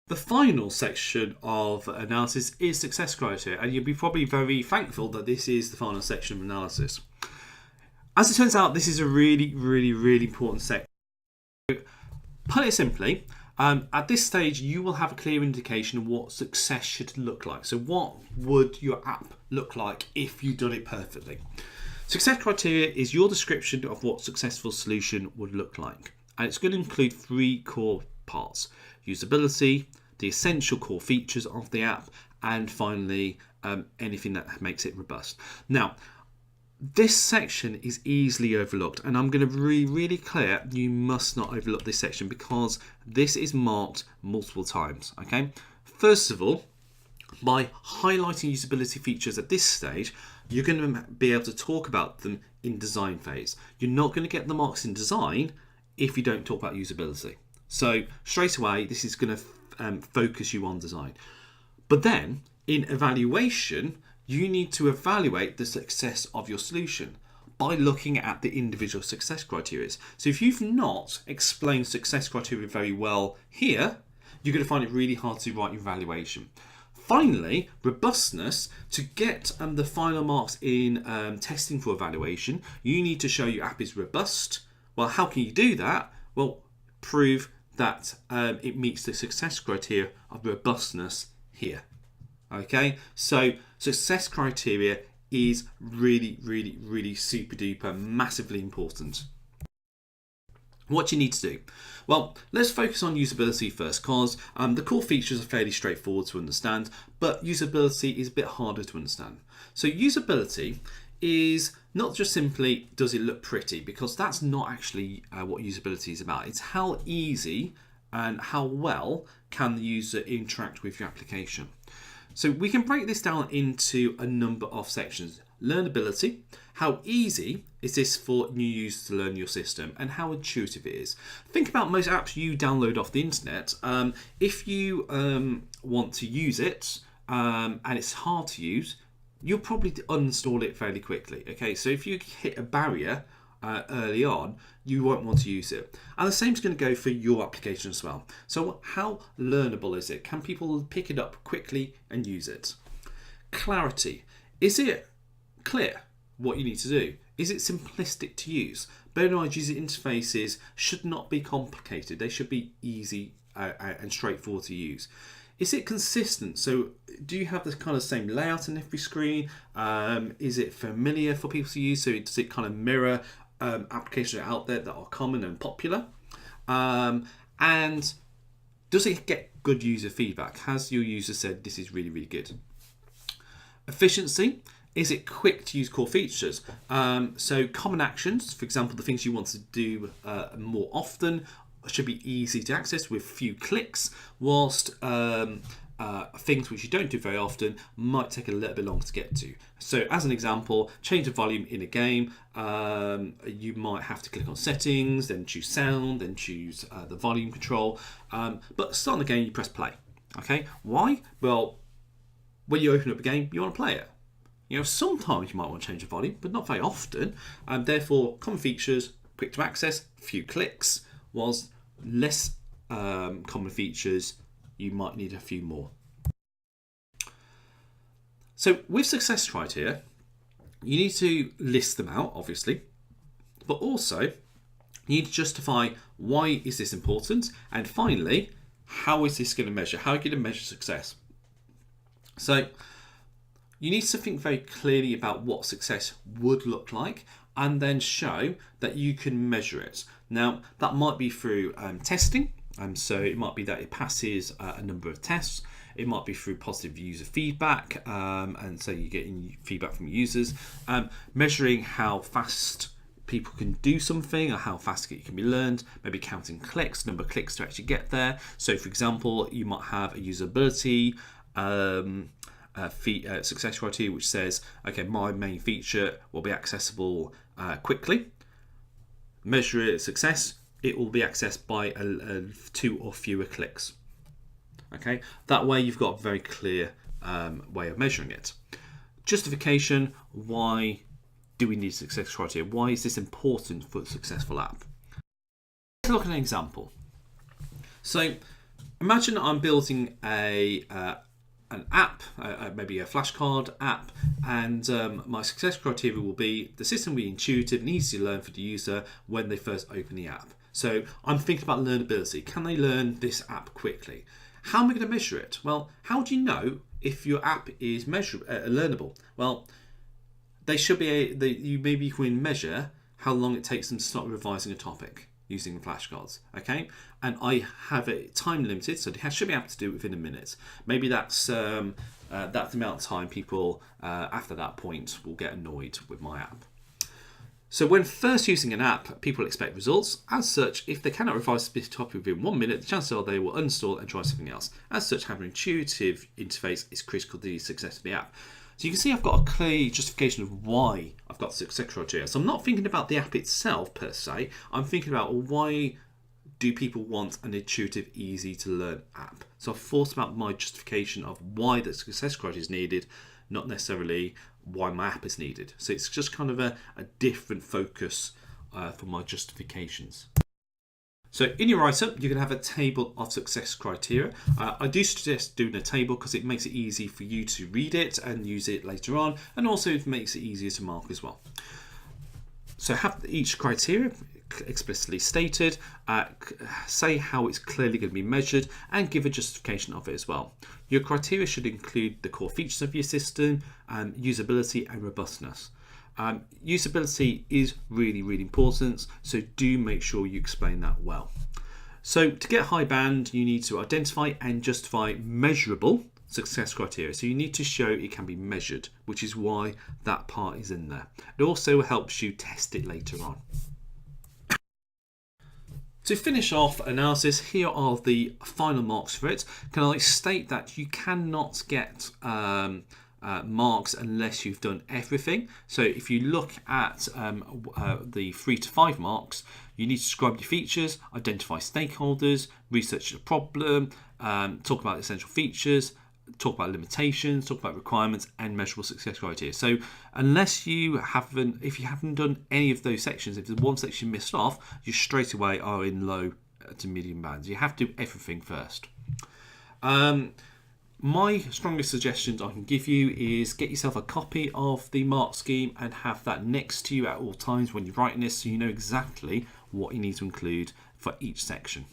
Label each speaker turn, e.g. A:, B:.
A: The final section of analysis is success criteria, and you'll be probably very thankful that this is the final section of analysis. As it turns out, this is a really important section. Put it simply, at this stage you will have a clear indication of what success should look like. So what would your app look like if you've done it perfectly? Success criteria is your description of what successful solution would look like, and it's going to include 3 core parts: usability, the essential core features of the app, and finally anything that makes it robust. Now, this section is easily overlooked, and I'm going to be really clear, you must not overlook this section because this is marked multiple times. Okay, first of all, by highlighting usability features at this stage, you're going to be able to talk about them in design phase. You're not going to get the marks in design if you don't talk about usability. So straight away, this is going to focus you on design. But then in evaluation, you need to evaluate the success of your solution by looking at the individual success criteria. So if you've not explained success criteria very well here, you're going to find it really hard to write your evaluation. Finally, robustness. To get the final marks in testing for evaluation, you need to show your app is robust. Well, how can you do that? Well, prove that it meets the success criteria of robustness here. Okay, so success criteria is really super duper massively important. What you need to do? Well, let's focus on usability first, because the core features are fairly straightforward to understand, but usability is a bit harder to understand. So usability is not just simply, does it look pretty? Because that's not actually what usability is about. It's how easy and how well can the user interact with your application. So we can break this down into a number of sections. Learnability, how easy is this for new users to learn your system and how intuitive it is. Think about most apps you download off the internet. If you want to use it and it's hard to use, you'll probably uninstall it fairly quickly. Okay, so if you hit a barrier early on, you won't want to use it. And the same is going to go for your application as well. So how learnable is it? Can people pick it up quickly and use it? Clarity, is it clear what you need to do? Is it simplistic to use? Bear in mind, user interfaces should not be complicated. They should be easy and straightforward to use. Is it consistent? So do you have the kind of same layout on every screen? Is it familiar for people to use? So does it kind of mirror applications out there that are common and popular? And does it get good user feedback? Has your user said this is really good? Efficiency, is it quick to use core features? So common actions, for example, the things you want to do more often, should be easy to access with few clicks, whilst things which you don't do very often might take a little bit longer to get to. So as an example, change the volume in a game, you might have to click on settings, then choose sound, then choose the volume control, but starting the game you press play. Okay, why? Well, when you open up a game, you want to play it. You know, sometimes you might want to change the volume, but not very often, and therefore common features, quick to access, few clicks, whilst less common features, you might need a few more. So with success criteria, you need to list them out, obviously, but also you need to justify why is this important, and finally, how is this going to measure? How are you going to measure success? So you need to think very clearly about what success would look like, and then show that you can measure it. Now, that might be through testing, so it might be that it passes a number of tests. It might be through positive user feedback, and so you're getting feedback from users. Measuring how fast people can do something, or how fast it can be learned, maybe counting clicks, number of clicks to actually get there. So for example, you might have a usability success criteria which says, okay, my main feature will be accessible quickly. Measure it success, it will be accessed by 2 or fewer clicks. Okay, that way you've got a very clear way of measuring it. Justification, why do we need success criteria? Why is this important for a successful app? Let's look at an example. So Imagine I'm building an app, maybe a flashcard app, and my success criteria will be the system will be intuitive and easy to learn for the user when they first open the app. So I'm thinking about learnability. Can they learn this app quickly? How am I going to measure it? Well, how do you know if your app is learnable? Well, they should be. You can measure how long it takes them to start revising a topic using flashcards. Okay, and I have it time limited, so they should be able to do it within a minute. Maybe that's the amount of time people after that point will get annoyed with my app. So when first using an app, people expect results. As such, if they cannot revise this topic within 1 minute, the chances are they will uninstall and try something else. As such, having an intuitive interface is critical to the success of the app. So you can see I've got a clear justification of why I've got success criteria. So I'm not thinking about the app itself per se. I'm thinking about why do people want an intuitive, easy to learn app. So I've thought about my justification of why the success criteria is needed, not necessarily why my app is needed. So it's just kind of a different focus for my justifications. So in your write-up, you can have a table of success criteria. I do suggest doing a table because it makes it easy for you to read it and use it later on, and also it makes it easier to mark as well. So have each criteria explicitly stated, say how it's clearly going to be measured, and give a justification of it as well. Your criteria should include the core features of your system, usability and robustness. Usability is really, really important, so do make sure you explain that well. So to get high band, you need to identify and justify measurable success criteria. So you need to show it can be measured, which is why that part is in there. It also helps you test it later on. To finish off analysis, here are the final marks for it. Can I state that you cannot get marks unless you've done everything. So if you look at the 3 to 5 marks, you need to describe your features, identify stakeholders, research the problem, talk about essential features, talk about limitations, talk about requirements, and measurable success criteria. So if you haven't done any of those sections, if there's one section missed off, you straight away are in low to medium bands. You have to do everything first. My strongest suggestions I can give you is get yourself a copy of the mark scheme and have that next to you at all times when you're writing this, so you know exactly what you need to include for each section.